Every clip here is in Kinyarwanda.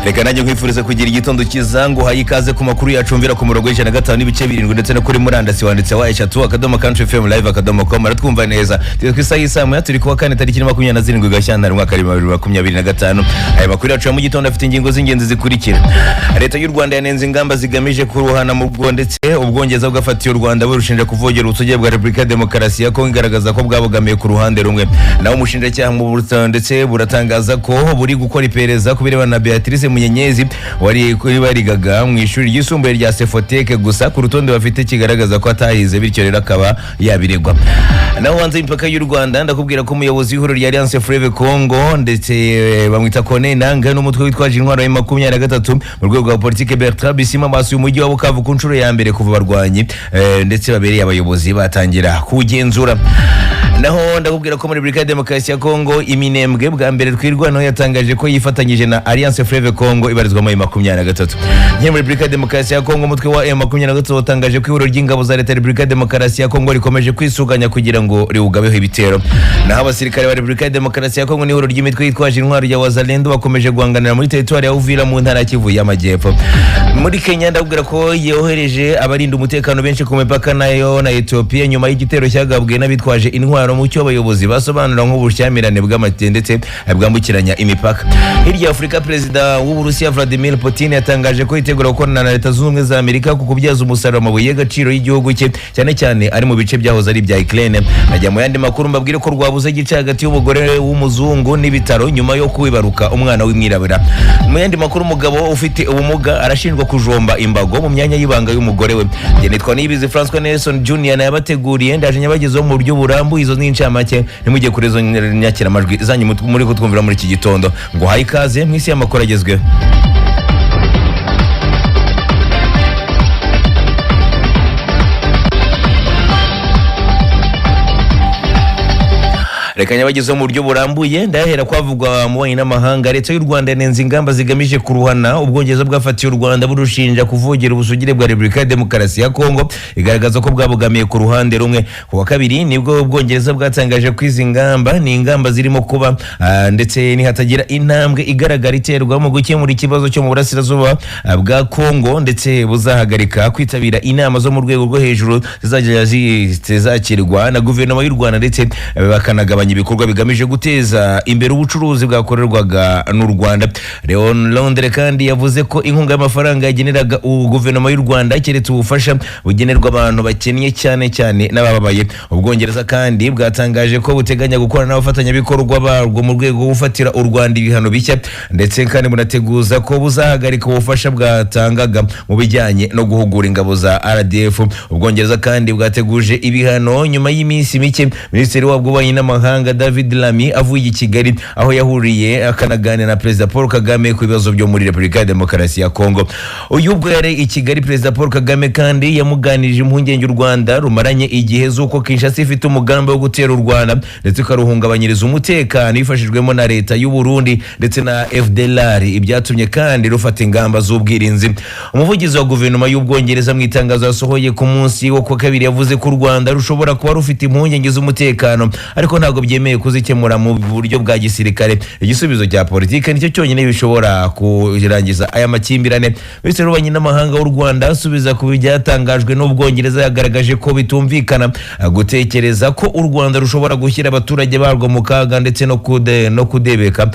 Reka nanjye nkwifuriza kugira igitondo cyiza ngo haye ikaze ku makuru yacumvira ku murongo w'ijana na 5 n'ibice 7 ndetse no kuri murandasi wanditse wa eshatu@countryfm_live.com aratwumva neza. Twisa turi kuwa kane tariki 27 Gashyantare mwaka 2025. Aya makuru yacu mu gitondo afite ingingo z'ingenzi zikurikira. Leta y'u Rwanda yanenze ingamba zigamije kuruhana mu Rwanda ndetse ubwongereza bwafatiye u Rwanda burushinja kuvogera ubusugire bwa Repubulika ya Demokarasi ya Kongo, igaragaza ko bwabogamiye ku ruhande rumwe. Naho umushinjacyaha mu Burundi ndetse buratangaza ko buri gukora iperereza ku birebana na Beatrice Munyenyezi wari barigaga mu ishuri ryisumbuye rya Sefoteke, gusa ku rutonde bafite kigaragaza ko atahize, bityo rero akaba yabiregwa. Naho hanze y'imipaka y'u Rwanda ndakubwira ko umuyobozi w'ihuriro rya Alliance Fleuve Congo ndetse bamwita Kone Nanga n'umutwe witwaje intwaro ya 23 mu rwego rwa politike Bertrand Bisimwa basuye umujyi wa Bukavu ku nshuro ya mbere kuva barwanyi ndetse babereye abayobozi batangira kugenzura. Naho ndakubwira ko muri Repubulika ya Demokarasi ya Kongo Iminembwe bwa mbere twirwanaho yatangaje ko yifatanyije na Alliance Fleuve Congo ibarizwa mu 23. Nyine muri Repubulika ya Demokarasi ya Kongo umutwe wa M23 watangaje ko ihuriro ry'ingabo za Leta ya Repubulika ya Demokarasi ya Kongo rikomeje kwisuganya kugira ngo riwugabeho ibitero. Naho abasirikare ba Repubulika ya Demokarasi ya Kongo n'ihuriro ry'imitwe yitwaje intwaro ya Wazalendo bakomeje guhanganira muri territoire ya Uvira mu ntara ya Kivu y'Amajyepfo. Muri Kenya ndakubwira ko yohereje abarinda umutekano benshi ku mipaka nayo na Ethiopia nyuma y'igitero cyagabwe n'abitwaje intwaro mu cyo abayobozi basobanura nk'ubushyamirane bw'amatende ndetse bwambukiranya imipaka. Hirya Afrika, Perezida w'u Burusiya Vladimir Putin yatangaje ko yitegura gukorana na Leta Zunze Ubumwe za Amerika ku kubyaza umusaruro amabuye y'agaciro y'igihugu cye, cyane cyane ari mu bice byahoze ari bya Ukraine. Najya mu yandi makuru mbabwire ko rwabuze gice hagati y'umugore w'umuzungu n'ibitaro nyuma yo kwibaruka umwana w'imwirabura. Mu yandi makuru, umugabo ufite ubumuga arashinjwa kujomba imbago mu myanya y'ibanga y'umugore we. Njye nitwa Niyibizi François Nelson Junior nayabateguriye, ndaje nyabagezeho mu buryo burambuye izo n'incamake, nimujye kuri izo nyakira amajwi zanyu muri kutwumvira muri iki gitondo. Ngo haye ikaze mu isi y'amakuru agezweho. Reka nyabagezeho mu buryo burambuye, ndahera kwavugwa mu banyi n'amahanga. Leta y'u Rwanda yanenze ingamba zigamije kuruhana ubwongereza bwafatiye u Rwanda burushinja kuvogera ubusugire bwa Repubulika ya Demokarasi ya Kongo, igaragaza ko bwabogamiye ku ruhande rumwe. Ku wa kabiri nibwo ubwongereza bwatangaje ko izi ngamba ni ingamba zirimo kuba ndetse nihatagira intambwe igaragara iterwa mu gukemura ikibazo cyo mu burasirazuba bwa Kongo, ndetse buzahagarika kwitabira inama zo mu rwego rwo hejuru zizajya zizakirwa na guverinoma y'u Rwanda, ndetse bakanagabanya ibikorwa bigamije guteza imbere ubucuruzi bwakorerwaga n'u Rwanda. Leon Londre kandi yavuze ko inkunga y'amafaranga yageneraga guverinoma y'u Rwanda keretse ubufasha bugenerwa abantu bakennye cyane cyane n'abababaye. Ubwongereza kandi bwatangaje ko buteganya gukorana n'abafatanyabikorwa barwo mu rwego rwo gufatira u Rwanda ibihano bishya, ndetse kandi bunateguza ko buzahagarika ubufasha bwatangaga mu bijyanye no guhugura ingabo za RDF. Ubwongereza kandi bwateguje ibihano nyuma y'iminsi mike Minisitiri w'Ububanyi n'Amahanga David Lammy avuye i Kigali, aho yahuriye akanaganira na Perezida Paul Kagame ku bibazo byo muri Repubulika ya Demokarasi ya Kongo. Uyu ubwo yari i Kigali, Perezida Paul Kagame kandi yamuganirije impungenge u Rwanda rumaranye igihe z'uko Kinshasa ifite umugambi wo gutera u Rwanda ndetse ukaruhungabanyiriza umutekano yifashijwemo na Leta y'u Burundi ndetse na FDLR, ibyatumye kandi rufata ingamba z'ubwirinzi. Umuvugizi wa guverinoma y'Ubwongereza mu itangazo yasohoye ku munsi wo kwa kabiri yavuze ko u Rwanda rushobora kuba rufite impungenge z'umutekano, ariko ntabwo byemeye kuzikemura mu buryo bwa gisirikare. Igisubizo cya politike nicyo cyonyine bishobora kurangiza aya makimbirane. Minisitiri w'Ububanyi n'Amahanga w'u Rwanda asubiza ku byatangajwe n'Ubwongereza yagaragaje ko bitumvikana gutekereza ko u Rwanda rushobora gushyira abaturage barwo mu kaga ndetse no kudebeka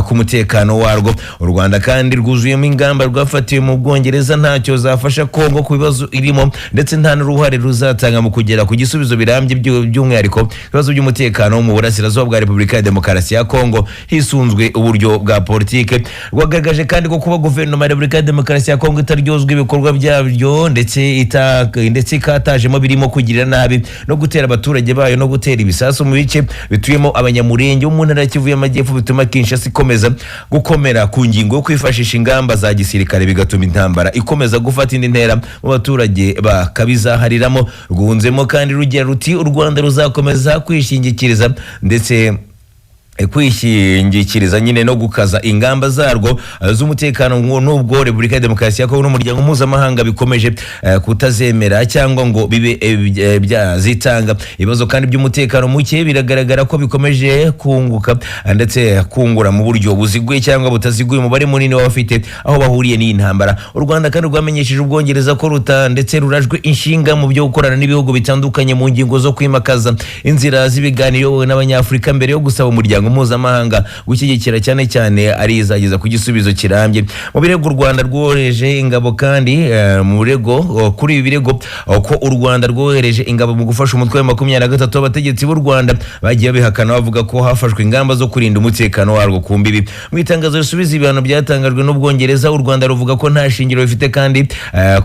ku mutekano warwo. U Rwanda kandi rwuzuyemo ingamba rwafatiwe mu Bwongereza ntacyo zafasha Kongo ku bibazo irimo, ndetse nta n'uruhare ruzatanga mu kugera ku gisubizo birambye by'umwihariko ibibazo by'umutekano mu burasirazuba bwa Repubulika ya Demokarasi ya Kongo hisunzwe uburyo bwa politike. Rwagaragaje kandi ko kuba guverinoma ya Repubulika ya Demokarasi ya Kongo itaryozwa ibikorwa byabyo ndetse ikatajemo birimo kugirira nabi no gutera abaturage bayo no gutera ibisasu mu bice bituyemo abanyamurenge bo mu ntara ya Kivu y'Amajyepfo, bituma Kinshasa ikomeza gukomera ku ngingo yo kwifashisha ingamba za gisirikare, bigatuma intambara ikomeza gufata indi ntera mu baturage bakabizahariramo. Rwunzemo kandi rugira ruti u Rwanda ruzakomeza kwishingikiriza ndetse kwishingikiriza nyine no gukaza ingamba zarwo z'umutekano n'ubwo Repubulika ya Demokarasi ya Kongo n'umuryango mpuzamahanga bikomeje kutazemera cyangwa ngo bibe byazitanga. Ibibazo kandi by'umutekano muke biragaragara ko bikomeje kunguka ndetse kungura mu buryo buziguye cyangwa butaziguye umubare munini w'abafite aho bahuriye n'intambara. U Rwanda kandi rwamenyesheje Ubwongereza ko ndetse rurajwe inshinga mu byo gukorana n'ibihugu bitandukanye mu ngingo zo kwimakaza inzira z'ibiganiro n'abanyafurika mbere yo gusaba umuryango mpuzamahanga gushyigikira cyane cyane ari izageza ku gisubizo kirambye. Mu birego u Rwanda rwohereje ingabo kandi mu birego kuri ibi birego ko u Rwanda rwohereje ingabo mu gufasha umutwe wa 23 abategetsi b'u Rwanda bagiye bihakana bavuga ko hafashwe ingamba zo kurinda umutekano warwo ku mbibi. Mu itangazo risubiza ibihano byatangajwe n'Ubwongereza, u Rwanda ruvuga ko nta shingiro bifite kandi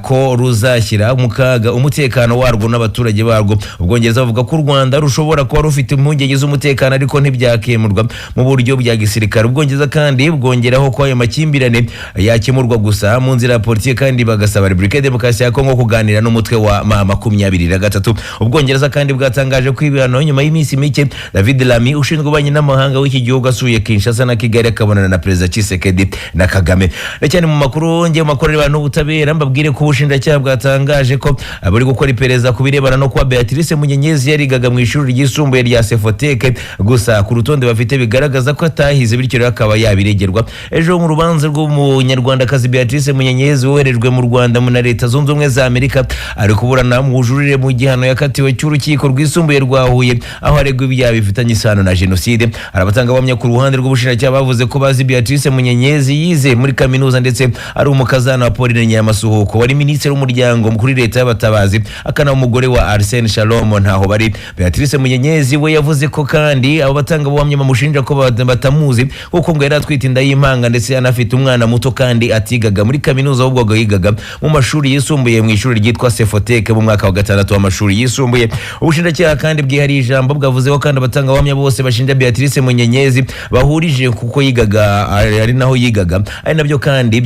ko ruzashyira mu kaga umutekano warwo n'abaturage barwo. Ubwongereza bavuga ko u Rwanda rushobora kuba rufite impungenge z'umutekano ariko ntibyakemurwa mu buryo bya gisirikare. Ubwongereza kandi bwongeraho ko ayo makimbirane yakemurwa gusa mu nzira ya politiki kandi bagasaba Repubulika ya Demokarasi ya Kongo kuganira n'umutwe wa M23. Ubwongereza kandi bwatangaje ko ibihano nyuma y'iminsi mike David Lamy ushinzwe ububanyi n'amahanga w'iki gihugu asuye Kinshasa na Kigali akabonana na Perezida Tshisekedi na Kagame. Cyane mu makuru y'abantu ubutabera mbabwire ko ubushinjacyaha bwatangaje ko buri gukora iperereza ku birebana no kuba Beatrice Munyenyezi yarigaga mu ishuri ryisumbuye rya Sefoteke gusa ku rutonde bafite bigaragaza ko atahize bityo akaba yabiregerwa. Ejo mu rubanza rw'umunyarwandakazi Beatrice Munyenyezi woherejwe mu Rwanda mu na Leta Zunze Ubumwe za Amerika ari kuburana mu bujurire mu gihano yakatiwe cy'urukiko rwisumbuye rwa Huye aho aregwa ibyaha bifitanye isano na jenoside. Arabatanga bamya ku ruhande rw'ubushinjacyaha bavuze ko bazi Beatrice Munyenyezi yize muri kaminuza ndetse ari umukazana wa Pauline Nyamasuhuko wari minisitiri w'umuryango kuri Leta y'abatabazi akana umugore wa Arsene Shalom ntaho bari. Beatrice Munyenyezi we yavuze ko kandi abo batanga bamya bamushinja ko batamuzi kuko ngo yari atwite inda y'impanga ndetse anafite umwana muto kandi atigaga muri kaminuza ahubwo yigaga mu mashuri yisumbuye mu ishuri ryitwa Sefoteke mu mwaka wa 6 w'amashuri yisumbuye. Ubushinjacyaha kandi bwihariye ijambo bwavuze ko kandi abatanga bamya bose bashinja Beatrice Munyenyezi bahurije kuko yigaga ari naho yigaga ari nabyo kandi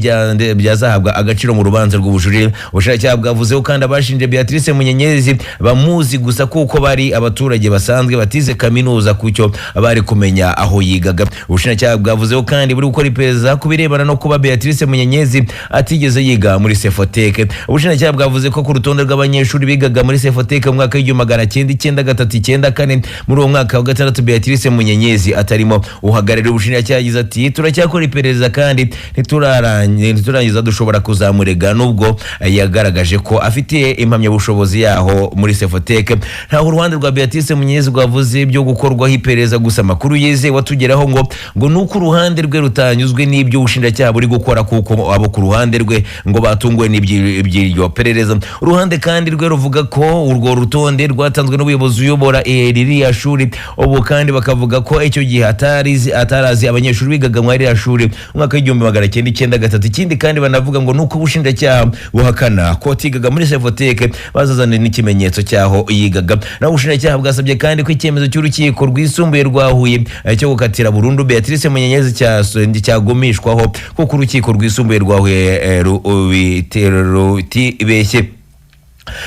byazahabwa agaciro mu rubanza rw'ubujurire. Ubushinjacyaha bwavuze ko kandi abashinje Beatrice Munyenyezi bamuzi gusa kuko bari abaturage basanzwe batize kaminuza kucyo bari kumenya aho yigaga. Ubushinjacyaha bwavuze ko kandi buri gukora iperereza ku birebana no kuba Beatrice Munyenyezi atigeze yiga muri Sefoteke. Ubushinjacyaha bwavuze ko ku rutonde rw'abanyeshuri bigaga muri Sefoteke mu mwaka w'1993-94 muri uwo mwaka wa 6 Beatrice Munyenyezi atarimo. Uhagarariye ubushinjacyaha yagize ati turacyakora iperereza kandi ntiturangiza dushobora kuzamurega nubwo yagaragaje ko afite impamyabushobozi yaho muri Sefoteke. Ntaho uruhande rwa Beatrice Munyenyezi rwavuze byo gukorwaho iperereza gusa amakuru yeze watugeraho ngo nuko uruhande rwe rutanyuzwe n'ibyo ubushinjacyaha buri gukora kuko abo ku ruhande rwe ngo batunguwe n'iby'iryo perereza. Uruhande kandi rwe ruvuga ko urwo rutonde rwatanzwe n'ubuyobozi uyobora ririya shuri ubu kandi bakavuga ko icyo gihe atarazi abanyeshuri bigaga mu ririya shuri umwaka w'1993. Ikindi kandi banavuga ngo nuko ubushinjacyaha buhakana ko atigaga muri Sefoteke bazazana n'ikimenyetso cyaho yigaga. Naho ubushinjacyaha bwasabye kandi ko icyemezo cy'urukiko rwisumbuye rwa Huye cyo gukatira burundu Beatrice Munyenyezi cyagumishwaho kuko urukiko rwisumbuye rwa Huye rutibeshye.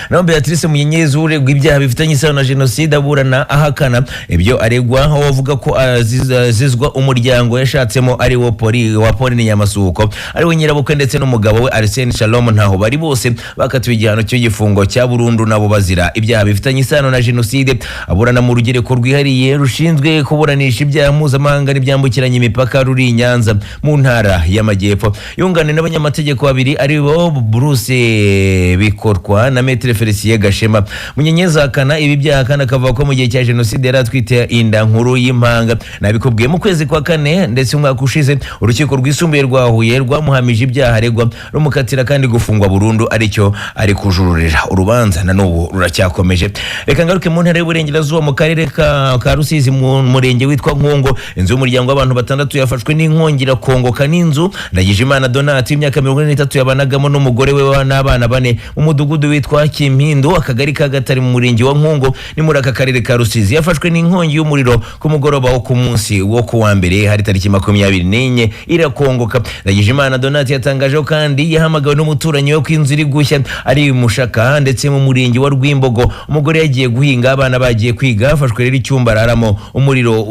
Naho Beatrice Munyenyezi uregwa ibyaha bifitanye isano na jenoside aburana ahakana ibyo aregwa aho avuga ko azizwa umuryango yashatsemo ari wo Pauline Nyamasuhuko ari we nyirabukwe ndetse n'umugabo we Arsene Shalom ntaho bari bose bakatiwe igihano cy'igifungo cya burundu nabo bazira ibyaha bifitanye isano na jenoside. Aburana mu rugereko rwihariye rushinzwe kuburanisha ibyaha mpuzamahanga n'ibyambukiranya imipaka ruri Nyanza mu ntara y'Amajyepfo. Yunganira n'abanyamategeko babiri ari bo Bruce Bikorwa na Maître Felicien Gashema. Munyenyezi akana ibi byaha kandi akavuga ko mu gihe cya jenoside yari atwite inda nkuru y'impanga. Nabikubwiye mu kwezi kwa 4 ndetse umwaka ushize urukiko rwisumbuye rwa Huye rwamuhamije ibyaha aregwa rumukatira kandi gufungwa burundu aricyo ari kujururira. Urubanza na n'ubu ruracyakomeje. Reka ngaruke mu ntara y'Uburengerazuba mu karere ka Rusizi mu murenge witwa Nkongo. Inzu y'umuryango w'abantu 6 yafashwe n'inkongira kongoka n'inzu Ndagijimana Donat imyaka 43 yabanagamo n'umugore we n'abana 4 mu mudugudu witwa ahitwa Kimpindu akagari ka Gatare mu murenge wa Nkungo ni muri aka karere ka Rusizi yafashwe n'inkongi y'umuriro ku mugoroba wo ku munsi wo ku wa mbere hari tariki 24 irakongoka. Ndagijimana Donati yatangaje kandi yahamagawe n'umuturanyi wo kwinzira gushya ari Mushaka ndetse mu murenge wa Rwimbogo umugore yagiye guhinga abana bagiye kwiga afashwe rero icyumba araramo umuriro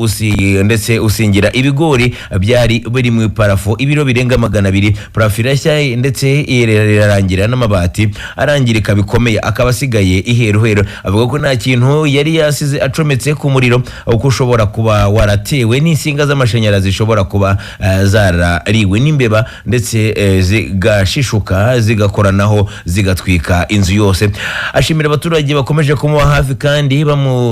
ndetse usingira ibigori byari biri mu parafo ibiro birenga 200 parafirashya ndetse irarangira n'amabati arangirika bikomeye akaba asigaye iheruhero. Avuga ko nta kintu yari yasize acometse ku muriro uko ushobora kuba waratewe n'insinga z'amashanyarazi zishobora kuba zarariwe n'imbeba ndetse zigashishuka zigakoranaho zigatwika inzu yose. Ashimira abaturage bakomeje kumuba hafi kandi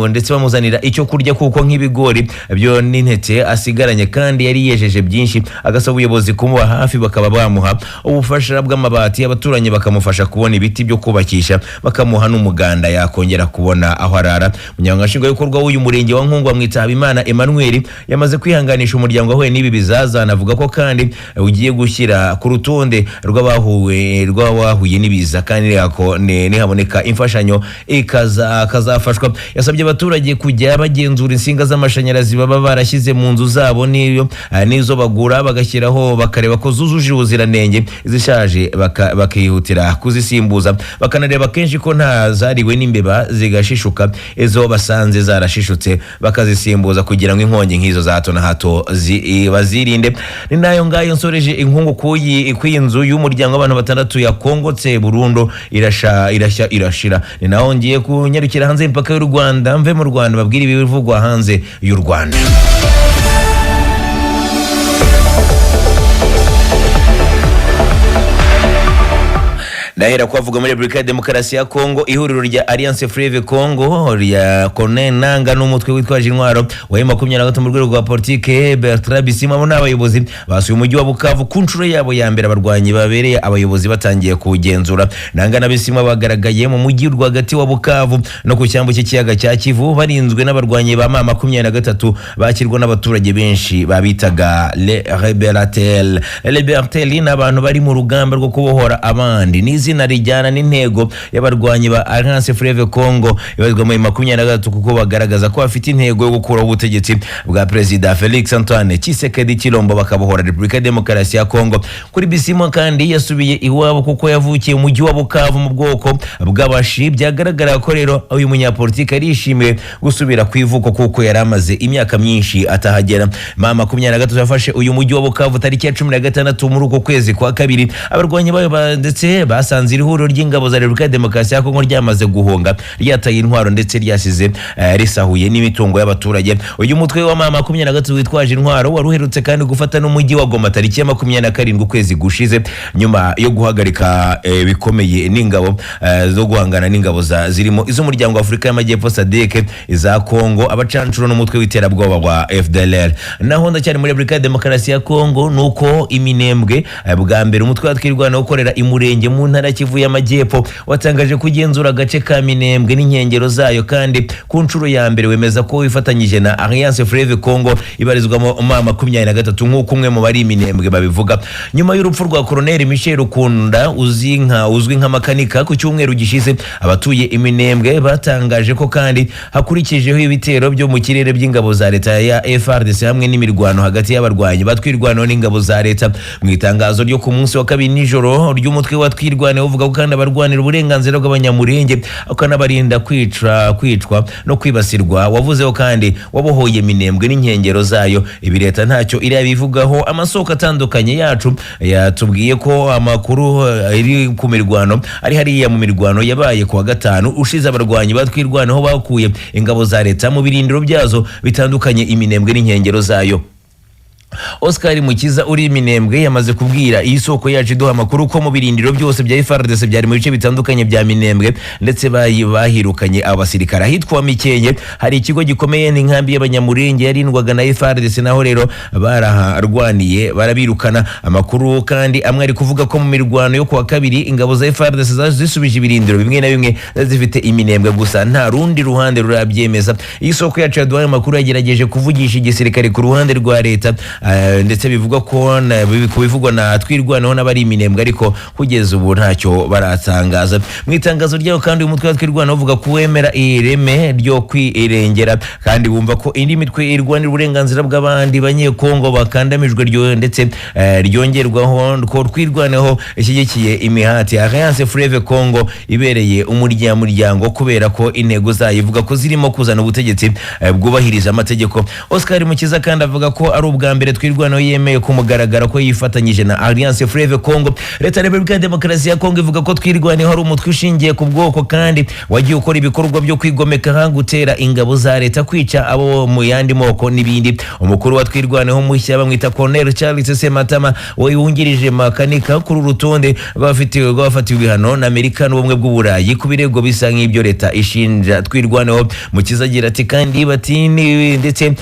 ndetse bamuzanira icyo kurya kuko nk'ibigori byo n'intete asigaranye kandi yari yejeje byinshi, agasaba ubuyobozi kumuba hafi bakaba bamuha ubufasha bw'amabati, abaturanyi bakamufasha kubona ibiti byo kubakisha, bakamuha n'umuganda yakongera kubona aho arara. Umunyamabanga nshingwabikorwa w'uyu murenge wa Nkungo amwita Habimana Emmanuel yamaze kwihanganisha umuryango wahuye n'ibi bizazana, avuga ko kandi ugiye gushyira ku rutonde rw'abahuye n'ibiza kandi nihaboneka imfashanyo ikazafashwa. Yasabye abaturage kujya bagenzura insinga z'amashanyarazi baba barashyize mu nzu zabo n'izo bagura bagashyiraho bakareba ko zujuje ubuziranenge, izishaje bakihutira kuzisimbuza, bakanareba kenshi ko nta zariwe n'imbeba zigashishuka, izo basanze zarashishutse bakazisimbuza kugira ngo inkongi nk'izo za hato na hato bazirinde. Ni nayo ngayo nsoreje inkungu kuyi nzu y'umuryango w'abantu 6 yakongotse burundu irashira. Ni naho ngiye kunyarukira hanze y'imipaka y'u Rwanda mve mu Rwanda babwira ibivugwa hanze y'u Rwanda. Ndahera kwavuga muri Republika ya Demokarasi ya Kongo ihuriro rya Alliance Fleuve Congo ya Corneille Nangaa n'umutwe witwaje intwaro wa M23 mu rwego rwa politike Bertrand Bisimwa n'abayobozi basuye umujyi wa Bukavu ku nshuro yabo ya mbere. Abarwanyi babereye abayobozi batangiye kugenzura. Nangaa na Bisimwa bagaragaye mu mujyi rwagati wa Bukavu no ku cyambu cy'ikiyaga cya Kivu barinzwe n'abarwanyi ba M23 bakirwa n'abaturage benshi babitaga Les Libertels n'abantu bari mu rugamba rwo kubohora abandi. Izina rijyana n'intego y'abarwanyi ba Alliance Fleuve Congo ibazwa mu 23 kuko bagaragaza ko bafite intego yo gukuraho ubutegetsi bwa President Felix Antoine Tshisekedi Tshilombo bakabohora Republika ya Demokarasi ya Congo. Kuri Bisimwa kandi yasubiye iwabo kuko yavukiye mu mujyi wa Bukavu mu bwoko bw'abashi. Byagaragara ko rero uyu munyapolitike arishimiye gusubira ku ivuko kuko yaramaze imyaka myinshi atahagera. M23 yafashe uyu mujyi wa Bukavu tariki ya 16 muri uko kwezi kwa kabiri. Abarwanyi bayo ndetse basanze ihuriro ry'ingabo za Republika ya Demokarasi ya Kongo ryamaze guhonga ryataye intwaro ndetse ryasize risahuye n'imitungo y'abaturage. Uyu mutwe wa M23 witwaje intwaro waruherutse kandi gufata n'umujyi wa Goma tariki ya 27 ukwezi gushize nyuma yo guhagarika bikomeye n'ingabo zo guhangana n'ingabo zirimo iz'umuryango wa Afurika y'Amajyepfo SADC za Kongo, abacancuro n'umutwe w'iterabwoba wa FDLR. Naho ndacyari muri Republika ya Demokarasi ya Kongo nuko iminembwe bwa mbere umutwe watwirwana ukorera imurenge mu ntara Kivu y'Amajyepfo watangaje kugenzura agace ka Minembwe n'inkengero zayo kandi ku nshuro ya mbere wemeza ko wifatanyije na Alliance Fleuve Congo ibarizwamo M23 nk'uko umwe mu bari Minembwe babivuga. Nyuma y'urupfu rwa Colonel Michel Rukunda uzwi nka makanika ku cyumweru gishize, abatuye Iminembwe batangaje ko kandi hakurikijeho ibitero byo mu kirere by'ingabo za leta ya FARDC hamwe n'imirwano hagati y'abarwanyi batwirwanaho n'ingabo za leta. Mu itangazo ryo ku munsi wa kabiri nijoro ry'umutwe watwirwane uvuga ko kandi abarwanira uburenganzira bw'abanyamurenge akanabarinda kwicwa no kwibasirwa. Wavuzeho kandi wabohoye Minembwe n'inkengero zayo. Ibi leta ntacyo irabivugaho. Amasoko atandukanye yacu yatubwiye ko amakuru iri ku mirwano ari hariya mu mirwano yabaye ku wa gatanu ushize abarwanyi batwirwanaho bakuye ingabo za leta mu birindiro byazo bitandukanye Iminembwe n'inkengero zayo. Oscar Mukiza uri Minembwe yamaze kubwira iyi soko yacu duha makuru ko mu birindiro byose bya FARDC byari mu bice bitandukanye bya Minembwe ndetse bahirukanye abasirikara. Hitwa Mikenye hari ikigo gikomeye n'inkambi y'abanyamurenge yarindwaga na FARDC, naho rero baraharwaniye barabirukana. Amakuru kandi amwe ari kuvuga ko mu mirwano yo kuwa kabiri ingabo za FARDC zisubije ibirindiro bimwe na bimwe zifite Iminembwe gusa nta rundi ruhande rurabyemeza. Iyi soko yacu yaduhaye makuru yagerageje kuvugisha igisirikare ku ruhande rwa leta ndetse bivugwa ko kubivugwa na twirwanaho n'abari iminembwe ariko kugeza ubu ntacyo baratangaza. Mu itangazo ryaho kandi uyu mutwe wa twirwanaho uvuga ko wemera ireme ryo kwirengera kandi wumva ko indi mitwe irwanira uburenganzira bw'abandi banyekongo bakandamijwe ndetse ryongerwaho ko twirwanaho ishyigikiye imihati Alliance Fleuve Congo ibereye umuryango kubera ko intego zayo ivuga ko zirimo kuzana ubutegetsi bwubahiriza amategeko. Oscar Mukiza kandi avuga ko ari ubwa mbere twirwanaho yemeye kumugaragara ko yifatanyije na Alliance Fleuve Congo. Leta ya Repubulika ya Demokarasi ya Kongo ivuga ko twirwanaho ari umutwe ushingiye ku bwoko kandi wagiye ukora ibikorwa byo kwigomeka gutera ingabo za leta, kwica abo mu yandi moko n'ibindi. Umukuru wa twirwanaho mushya bamwita Colonel Charles Sematama wungirije makanika kuri urutonde rwafatiwe ibihano na Amerika n'ubumwe bw'Uburayi ku birego bisa nk'ibyo leta ishinja twirwanaho. Mukiza agira ati kandi batini ndetse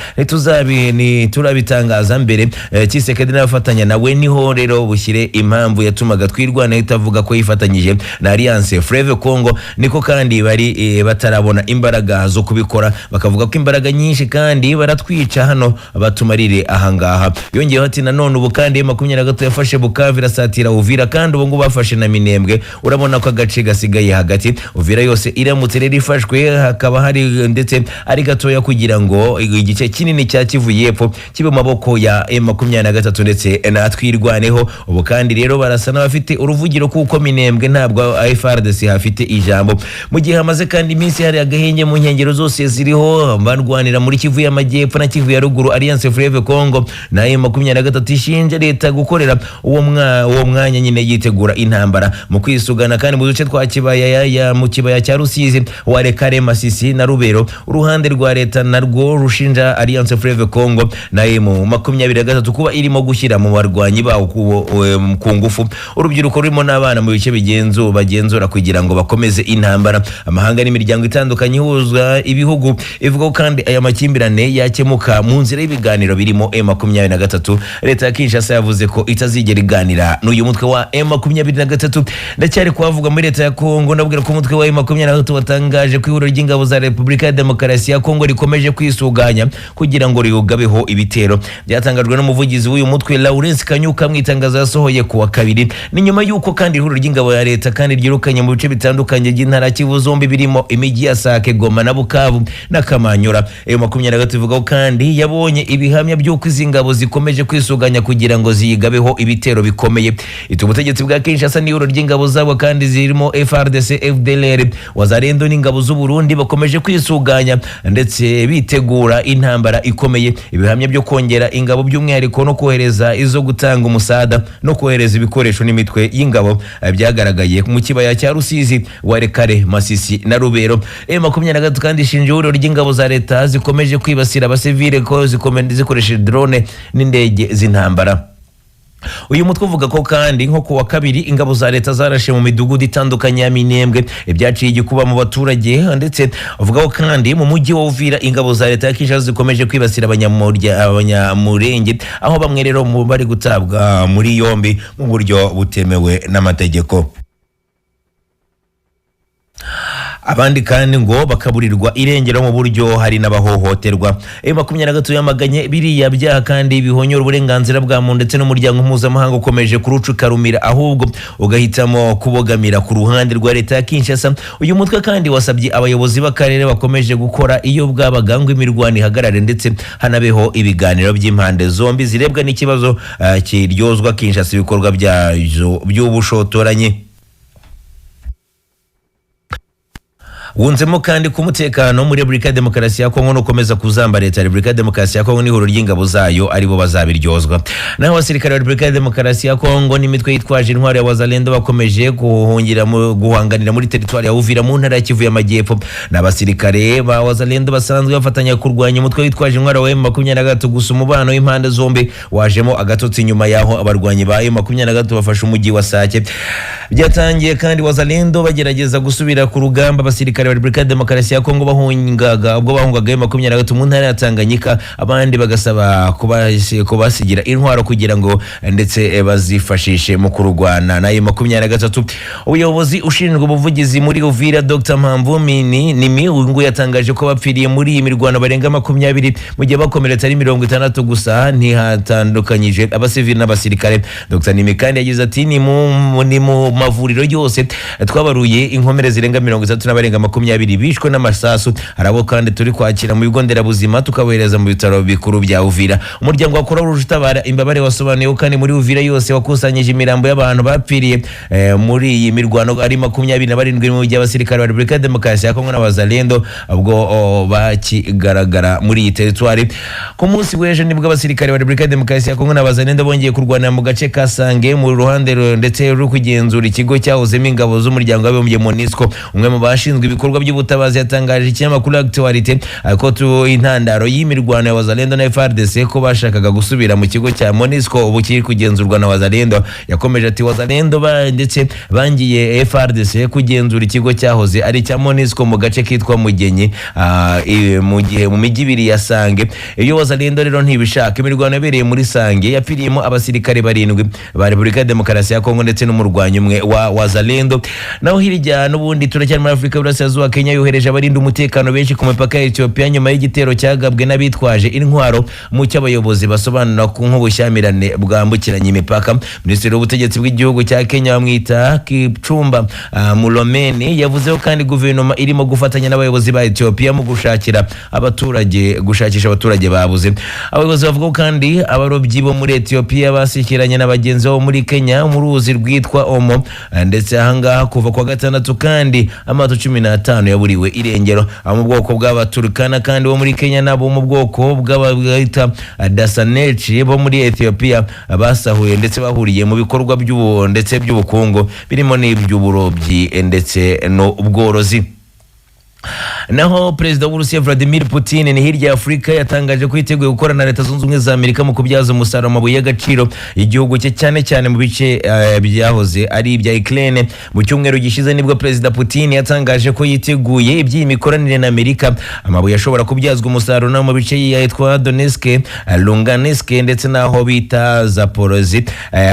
turabitangaza mbere Tshisekedi n'abafatanya nawe niho rero bushyire impamvu yatumaga twirwanaho itavuga ko yifatanyije na Alliance Fleuve Congo, niko kandi bari batarabona imbaraga zo kubikora bakavuga ko imbaraga nyinshi kandi baratwica hano batumarire ahangaha. Yongeyeho ati nanone ubu kandi 23 yafashe Bukavu irasatira Uvira kandi ubu ngo bafashe na Minembwe. Urabona ko agace gasigaye hagati Uvira yose iramutse rero ifashwe hakaba hari ndetse ari gatoya kugira ngo igice kinini cya Kivu y'Epfo kibe maboko ya M23 ndetse na twirwaneho. Ubu kandi rero barasa n'abafite uruvugiro kuko Minembwe ntabwo FARDC hafite ijambo. Mu gihe hamaze kandi iminsi hari agahenge mu nkengero zose ziriho barwanira muri Kivu y'Amajyepfo na Kivu ya Ruguru. Alliance Fleuve Congo na M23 ishinja leta gukorera uwo mwanya nyine yitegura intambara mu kwisugana kandi mu duce twa Kibaya mu Kibaya cya Rusizi Warekare Masisi na Rubero. Uruhande rwa leta narwo rushinja Alliance Fleuve Congo na M23 kuba irimo gushyira mu barwanyi bawo ku ngufu urubyiruko rurimo n'abana mu bice bagenzura kugira ngo bakomeze intambara. Amahanga n'imiryango itandukanye ihuzwa ibihugu ivuga kandi aya makimbirane yakemuka mu nzira y'ibiganiro birimo M23. Leta ya Kinshasa yavuze ko itazigera iganira n'uyu mutwe wa M23. Ndacyari kuvuga muri leta ya Kongo ndabwira ko umutwe wa M23 watangaje ko ihuriro ry'ingabo za Repubulika ya Demokarasi ya Kongo rikomeje kwisuganya kugira ngo riugabeho ibitero. Byatangajwe n'umuvugizi w'uyu mutwe Lawrence Kanyuka mu itangazo yasohoye ku wa kabiri. Ni nyuma y'uko kandi ihuriro ry'ingabo ya leta kandi ryirukanye mu bice bitandukanye by'intara Kivu zombi birimo imijyi ya Sake, Goma na Bukavu na Kamanyura. M23 ivuga kandi yabonye ibihamya by'uko izi ngabo zikomeje kwisuganya kugira ngo zigabeho ibitero bikomeye. Ubutegetsi bwa Kinshasa n'ihuriro ry'ingabo zabo kandi zirimo FARDC, FDLR, Wazalendo n'ingabo z'u Burundi bakomeje kwisuganya ndetse bitegura intambara ikomeye. Ibihamya byo kongera ingabo by'umwihariko no kohereza izo gutanga umusada no kohereza ibikoresho n'imitwe y'ingabo byagaragaye mu Kibaya cya Rusizi, Warekare, Masisi na Rubero. M23 kandi ishinja ihuriro ry'ingabo za leta zikomeje kwibasira abasivile ko zikoresheje drone n'indege z'intambara. Uyu mutwe uvuga ko kandi nko ku wa kabiri ingabo za leta zarashe mu midugudu itandukanye ya Minembwe ibyaciye igikuba mu baturage ndetse uvuga ko kandi mu mujyi wa Uvira ingabo za leta ya Kinshasa zikomeje kwibasira abanyamurenge aho bamwe rero bari gutabwa muri yombi mu buryo butemewe n'amategeko. Abandi kandi ngo bakaburirwa irengero mu buryo hari n'abahohoterwa. M23 yamaganye biriya byaha kandi bihonyora uburenganzira bwa muntu ndetse n'umuryango mpuzamahanga ukomeje kurucukarumira ahubwo ugahitamo kubogamira ku ruhande rwa leta ya Kinshasa. Uyu mutwe kandi wasabye abayobozi b'akarere bakomeje gukora iyo bwabagangwa imirwano ihagarare ndetse hanabeho ibiganiro by'impande zombi zirebwa n'ikibazo kiryozwa Kinshasa ibikorwa by'ubushotoranyi. Wunzemo kandi ku mutekano muri Repubulika ya Demokarasi ya Kongo nukomeza kuzamba leta ya Repubulika ya Demokarasi ya Kongo n'ihuriro ry'ingabo zayo aribo bazabiryozwa. Naho abasirikare ba Repubulika ya Demokarasi ya Kongo n'imitwe yitwaje intwaro ya Wazalendo bakomeje guhanganira muri teritwari ya Uvira mu ntara ya Kivu y'Amajyepfo. N'abasirikare ba Wazalendo basanzwe bafatanya kurwanya umutwe witwaje intwaro wa M23 gusa umubano w'impande zombi wajemo agatotsi nyuma yaho abarwanyi ba M23 bafashe umujyi wa Sake. Byatangiye kandi Wazalendo bagerageza gusubira ku rugamba abasirikare abasirikare ba Repubulika ya Demokarasi ya Kongo bahungaga M23 mu ntara ya Tanganyika, abandi bagasaba kubasigira intwaro kugira ngo ndetse bazifashishe mu kurwana na M23. Ubuyobozi ushinzwe ubuvugizi muri Uvira Dr Mpamvu Nimi ngo yatangaje ko bapfiriye muri iyi mirwano barenga 20 mu gihe bakomeretse ari 60 gusa, ntihatandukanyije abasivili n'abasirikare. Dr Nimi kandi yagize ati ni mu mavuriro yose twabaruye inkomere zirenga 30 n'abarenga 20 bishwe n'amasasu. Harabo kandi turi kwakira mu bigo nderabuzima tukabohereza mu bitaro bikuru bya Uvira. Umuryango wa Croix Rouge utabara imbabare wasobanuye kandi muri Uvira yose wakusanyije imirambo y'abantu bapfiriye muri iyi mirwano ari 27 mu gihe abasirikare ba Repubulika ya Demokarasi ya Kongo n'abazalendo ubwo bakigaragara muri iyi territoire. Ku munsi w'ejo nibwo abasirikare ba Repubulika ya Demokarasi ya Kongo n'abazalendo bongeye kurwana mu gace ka Sange mu ruhande ndetse ruri kugenzura ikigo cyahozemo ingabo z'umuryango w'abibumbye MONUSCO. Umwe mu bashinzwe ibikorwa by'ubutabazi yatangaje ikinyamakuru Actualité ko intandaro y'imirwano y'abazalendo na FARDC ko bashakaga gusubira mu kigo cya MONUSCO ubu kiri kugenzurwa n'abazalendo. Yakomeje ati wazalendo ndetse bangiye FARDC kugenzura ikigo cyahoze ari cya MONUSCO mu gace kitwa Mugenyi mu gihe mu mijyi ibiri ya Sange. Iyo wazalendo rero ntibishaka imirwano yabereye muri Sange yapfiriyemo abasirikare 7 ba Repubulika ya Demokarasi ya Kongo ndetse n'umurwanyi umwe wa wazalendo. Naho hirya n'ubundi turacyari muri Afrika y'Uburasirazuba, Kenya yohereje abarinda umutekano benshi ku mipaka ya Ethiopia nyuma y'igitero cyagabwe n'abitwaje intwaro mu cy'abayobozi basobanura ku nk'ubushyamirane bwambukiranya imipaka. Minisitiri w'ubutegetsi bw'igihugu cya Kenya bamwita Kipchumba Murkomen yavuze ko kandi guverinoma irimo gufatanya n'abayobozi ba Ethiopia mu gushakisha abaturage babuze. Abayobozi bavuga kandi abarobyi bo muri Ethiopia basikiranye n'abagenzi bo muri Kenya mu ruzi rwitwa Omo, ndetse ahangaha kuva kwa gatandatu kandi amato 15 yaburiwe irengero. Mu bwoko bw'abaturkana kandi bo muri Kenya nabo mu bwoko bw'abita Dasanechi bo muri Ethiopia basahuye ndetse bahuriye mu bikorwa by'ubukungu birimo n'iby'uburobyi ndetse no ubworozi. Naho Perezida w'Uburusiya Vladimir Putin ni hirya Afrika yatangaje ko yiteguye gukorana na Leta Zunze Ubumwe za Amerika mu kubyaza umusaruro amabuye y'agaciro igihugu cye cyane mu bice byahoze ari ibya Ukraine. Mu cyumweru gishize nibwo Perezida Putin yatangaje ko yiteguye iby'imikoranire na Amerika, amabuye ashobora kubyazwa umusaruro no mu bice yitwa Donetsk, Lugansk ndetse naho bita Zaporozhye,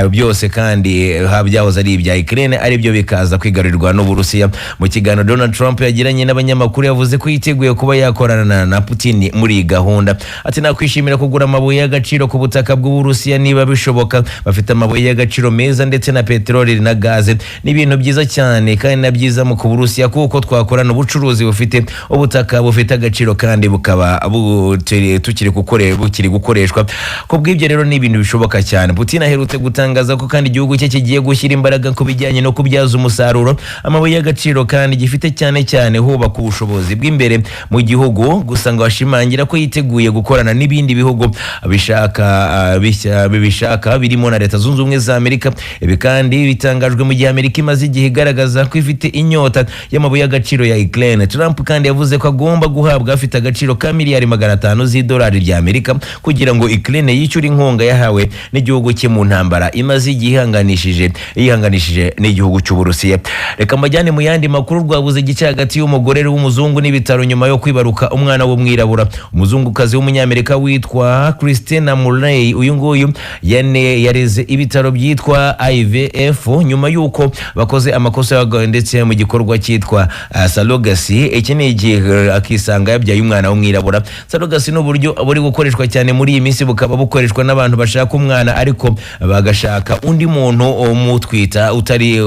byose kandi habyahoze ari ibya Ukraine ari byo bikaza kwigarurirwa n'Uburusiya. Mu kiganiro Donald Trump yagiranye n'abanyamakuru yavuze ko yiteguye kuba yakorana na Putin muri gahunda. Ati nakwishimira kugura amabuye y'agaciro ku butaka bw'Uburusiya niba bishoboka. Bafite amabuye y'agaciro meza ndetse na peteroli na gaze, ni ibintu byiza cyane kandi na byiza mu Kuburusiya kuko twakorana ubucuruzi bufite ubutaka bufite agaciro kandi bukaba bukiri gukoreshwa. Ko bw'ibyo rero ni ibintu bishoboka cyane. Putin aherutse gutangaza ko kandi igihugu cye kigiye gushyira imbaraga ku bijyanye no kubyaza umusaruro amabuye y'agaciro kandi gifite cyane hubaka ubushobozi bw'imbere mu gihugu. Gusa ngo ashimangira ko yiteguye gukorana n'ibindi bihugu bishaka birimo na Leta Zunze Ubumwe za Amerika. Ibi kandi bitangajwe mu gihe Amerika imaze igihe igaragaza ko ifite inyota y'amabuye y'agaciro ya Ukraine. Trump kandi yavuze ko agomba guhabwa afite agaciro ka miliyari 500 z'idolari rya Amerika kugira ngo Ukraine yishyure inkunga yahawe n'igihugu cye mu ntambara imaze igihe yihanganishije n'igihugu cy'Uburusiya. Reka majyane mu yandi makuru. Rwabuze gice hagati y'umugore w'umuzungu n'ibitaro nyuma yo kwibaruka umwana w'umwirabura. Umuzungukazi w'umunyamerika witwa Christina Murray uyu nguyu yareze ibitaro byitwa IVF nyuma yuko bakoze amakosa ndetse mu gikorwa cyitwa surrogacy. Iki ni igihe akisanga yabyaye umwana w'umwirabura. Surrogacy ni uburyo buri gukoreshwa cyane muri iyi minsi, bukaba bukoreshwa n'abantu bashaka umwana ariko bagashaka undi muntu umutwita utari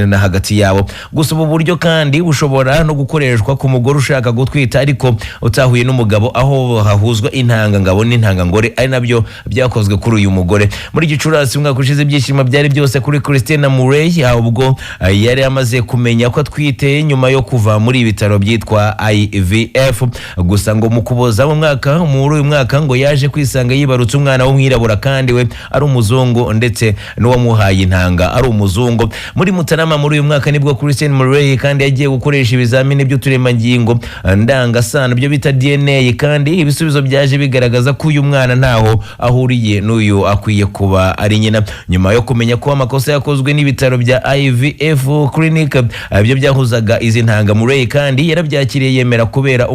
na hagati yabo. Gusa ubu buryo kandi bushobora no gukoreshwa ku mugore ushaka gutwita ariko utahuye n'umugabo, aho hahuzwa intangangabo n'intangangore, ari nabyo byakozwe kuri uyu mugore. Muri Gicurasi umwaka ushize ibyishimo byari byose kuri Christina Murray ubwo yari amaze kumenya ko atwite nyuma yo kuva muri ibitaro byitwa IVF. Gusa ngo mu kuboza muri uyu mwaka ngo yaje kwisanga yibarutse umwana w'umwirabura kandi we ari umuzungu ndetse n'uwamuhaye intanga ari umuzungu. Muri Mutarama muri uyu mwaka nibwo Christina Murray kandi yagiye gukora gukoresha ibizamini by'uturemangingo ndangasano byo bita DNA, kandi ibisubizo byaje bigaragaza ko uyu mwana ntaho ahuriye n'uyu akwiye kuba ari nyina. Nyuma yo kumenya ko amakosa yakozwe n'ibitaro bya IVF Clinic byo byahuzaga izi ntanga, Murray kandi yarabyakiriye yemera kurera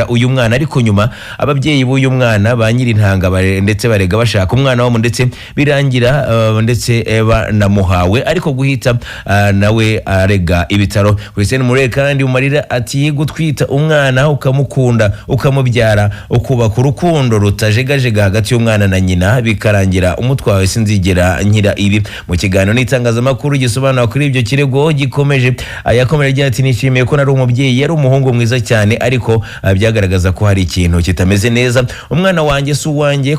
uyu mwana, ariko nyuma ababyeyi b'uyu mwana ba nyiri ntanga ndetse barega bashaka umwana wabo ndetse birangira ndetse banamuhawe, ariko guhita nawe arega ibitaro. Christine Murray kandi umarira ati gutwita umwana ukamukunda ukamubyara ukubaka urukundo rutajegajega hagati y'umwana na nyina bikarangira umutwawe sinzigera nkira ibi. Mu kiganiro n'itangazamakuru gisobanura kuri ibyo kirego gikomeje yakomeje ati nishimiye ko nari umubyeyi, yari umuhungu mwiza cyane, ariko byagaragaza ko hari ikintu kitameze neza. Umwana wanjye si uwanjye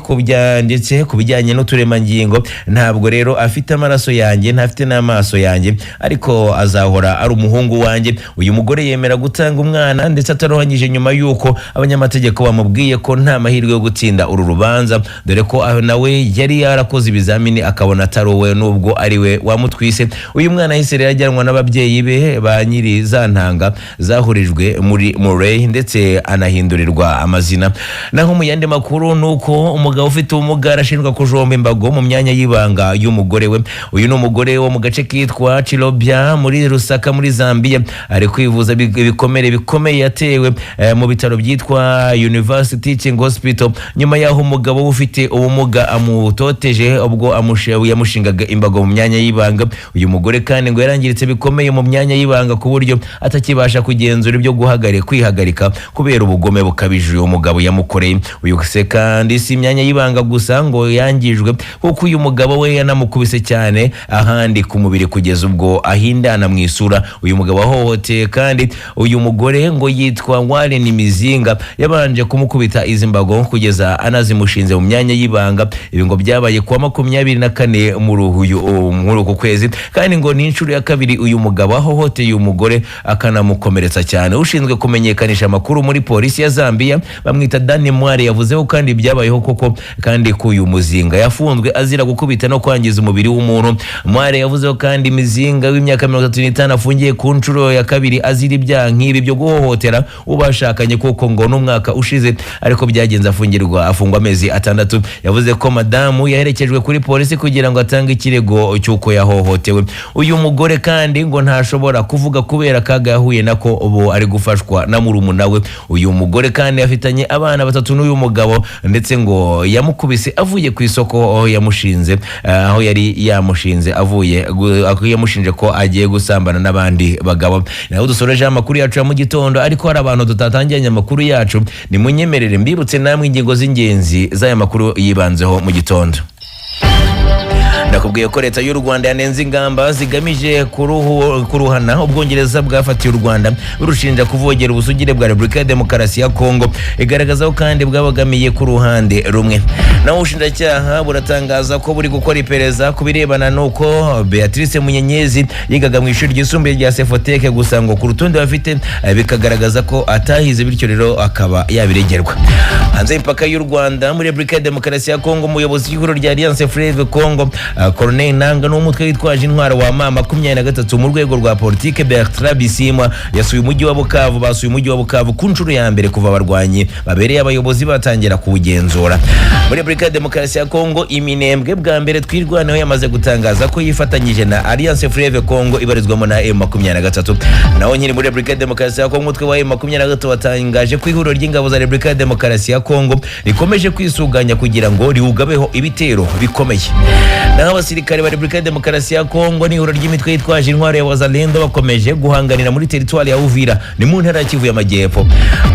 ndetse kubijyanye n'uturemangingo ntabwo rero afite amaraso yanjye, ntafite n'amaso yanjye, ariko azahora ari umuhungu wanjye. Uyu mugore yemera gutanga umwana ndetse atarohanyije nyuma yuko abanyamategeko bamubwiye ko nta mahirwe yo gutsinda uru rubanza, dore ko nawe yari yarakoze ibizamini akabona atarowe nubwo ari we wamutwise. Uyu mwana yahise rero ajyanwa n'ababyeyi be ba nyiri za ntanga zahurijwe muri Murray ndetse anahindurirwa amazina. Naho mu yandi makuru nuko umugabo ufite ubumuga arashinjwa kujomba imbago mu myanya y'ibanga y'umugore we. Uyu ni umugore wo mu gace kitwa Chilobya muri Lusaka muri Zambia, ari kwivuza ibikomere bikomeye yatewe mu bitaro byitwa University Teaching Hospital nyuma yaho umugabo ufite ubumuga amutoteje ubwo yamushingaga imbago mu myanya y'ibanga. Uyu mugore kandi ngo yarangiritse bikomeye mu myanya y'ibanga ku buryo atakibasha kugenzura ibyo kwihagarika kubera ubugome bukabije uyu mugabo yamukoreye. Uyu se kandi si imyanya y'ibanga gusa ngo yangijwe, kuko uyu mugabo we yanamukubise cyane ahandi ku mubiri kugeza ubwo ahindana mu isura. Uyu mugabo ahohoteye kandi uyu mugore ngo yitwa Warren Mizinga, yabanje kumukubita izi mbago kugeza anazimushinze mu myanya y'ibanga. Ibi ngo byabaye kuwa 24 muri uku kwezi, kandi ngo ni inshuro ya kabiri uyu mugabo ahohoteye uyu mugore akanamukomeretsa cyane. Ushinzwe kumenyekanisha amakuru muri polisi ya Zambia bamwita Dani Mware yavuzeho kandi byabayeho koko, kandi ko uyu Muzinga yafunzwe azira gukubita no kwangiza umubiri w'umuntu. Mware yavuzeho kandi Mizinga w'imyaka 35 afungiye ku nshuro ya kabiri azira ibyaha nk'ibi byo guhohotera ubashakanye, kuko ngo n'umwaka ushize ariko byagenze afungwa amezi 6. Yavuze ko madamu yaherekejwe kuri polisi kugira ngo atange ikirego cy'uko yahohotewe. Uyu mugore kandi ngo ntashobora kuvuga kubera kaga yahuye nako ubu ari gufashwa na murumuna we. Uyu mugore kandi afitanye abana 3 n'uyu mugabo, ndetse ngo yamukubise avuye ku isoko yamushinze aho yari yamushinze yamushinje ko agiye gusambana n'abandi bagabo. Naho dusoreje amakuru yacu ya mu gitondo, ariko hari abantu tutatangiranye amakuru yacu, ni munyemerere mbibutse namwe ingingo z'ingenzi z'aya makuru yibanzeho mu gitondo. Nakubwiye ko leta y'u Rwanda yanenze ingamba zigamije kuruhana Ubwongereza bwafatiye u Rwanda burushinja kuvogera ubusugire bwa Repubulika ya Demokarasi ya Kongo, igaragaza ko kandi bwabagamiye ku ruhande rumwe. Naho ubushinjacyaha buratangaza ko buri gukora iperereza ku birebana n'uko Beatrice Munyenyezi yigaga mu ishuri ryisumbuye rya Sefoteke, gusa ngo ku rutonde bafite bikagaragaza ko atahize, bityo rero akaba yabiregerwa. Hanze y'imipaka y'u Rwanda muri Repubulika ya Demokarasi ya Kongo, umuyobozi w'ihuriro rya Alliance Fleuve Congo Colonel Nanga n'umutwe witwaje intwaro wa M23 mu rwego rwa politike Bertrand Bisimwa basuye umujyi wa Bukavu ku nshuro ya mbere kuva abarwanyi babereye abayobozi batangira kuwugenzura. Muri Repubulika ya Demokarasi ya Kongo, Iminembwe bwa mbere twirwanaho yamaze gutangaza ko yifatanyije na Alliance Fleuve Congo ibarizwamo na M23. Naho nyiri muri Repubulika ya Demokarasi ya Kongo, umutwe wa M23 watangaje ko ihuriro ry'ingabo za Repubulika ya Demokarasi ya Kongo rikomeje kwisuganya kugira ngo riugabeho ibitero bikomeye. Naho abasirikare ba Repubulika ya Demokarasi ya Kongo n'ihuriro ry'imitwe yitwaje intwaro ya Wazalendo bakomeje guhanganira muri teritwari ya Uvira ni mu ntara ya Kivu y'Amajyepfo.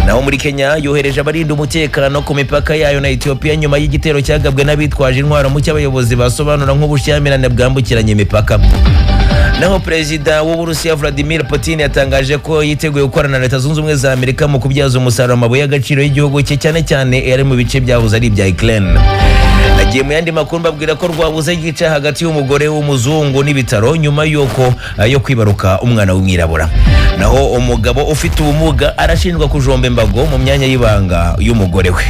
Naho muri Kenya yohereje abarinda umutekano ku mipaka yayo na Ethiopia nyuma y'igitero cyagabwe n'abitwaje intwaro mu cy'abayobozi basobanura nk'ubushyamirane bwambukiranye imipaka. Naho Perezida w'Uburusiya Vladimir Putin yatangaje ko yiteguye gukorana na Leta Zunze Ubumwe za Amerika mu kubyaza umusaruro amabuye y'agaciro y'igihugu cye, cyane cyane ari mu bice byahoze ari ibya Ukraine. nagiye mu yandi makuru mbabwira ko rwabuze gica hagati y'umugore w'umuzungu n'ibitaro nyuma yuko yo kwibaruka umwana w'umwirabura. Naho umugabo ufite ubumuga arashinjwa kujomba imbago mu myanya y'ibanga y'umugore we.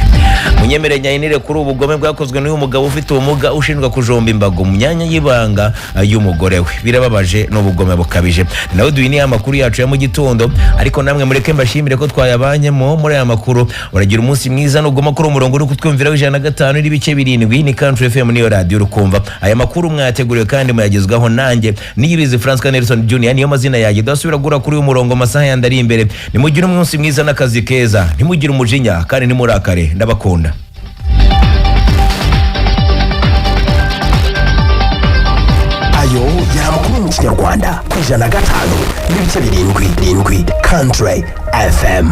Munyemere Nyayinire kuri ubugome bwakozwe n'uyu mugabo ufite ubumuga ushinjwa kujomba imbago mu myanya y'ibanga y'umugore we. Birababaje n'ubugome bukabije. Naho duhini amakuru yacu ya mu gitondo, ariko namwe mureke mbashimire ko twayabanyemo muri aya makuru. Uragira umunsi mwiza n'ugoma kuri umurongo uri kutwumviraho 105 n'ibice 7 ni Country FM niyo radio urukumva. Aya makuru mwayateguriwe kandi muyagezwaho nanjye Niyibizi Francois Nelson Junior niyo mazina yaje. Dasubira gura kuri uyu murongo masaha yandari imbere. Nimugire umunsi mwiza n'akazi keza, nimugire umujinya kandi nimurakare. Ndabakunda. Ayo yari amakuru mu Kinyarwanda ku 105 n'ibice 7 Country FM.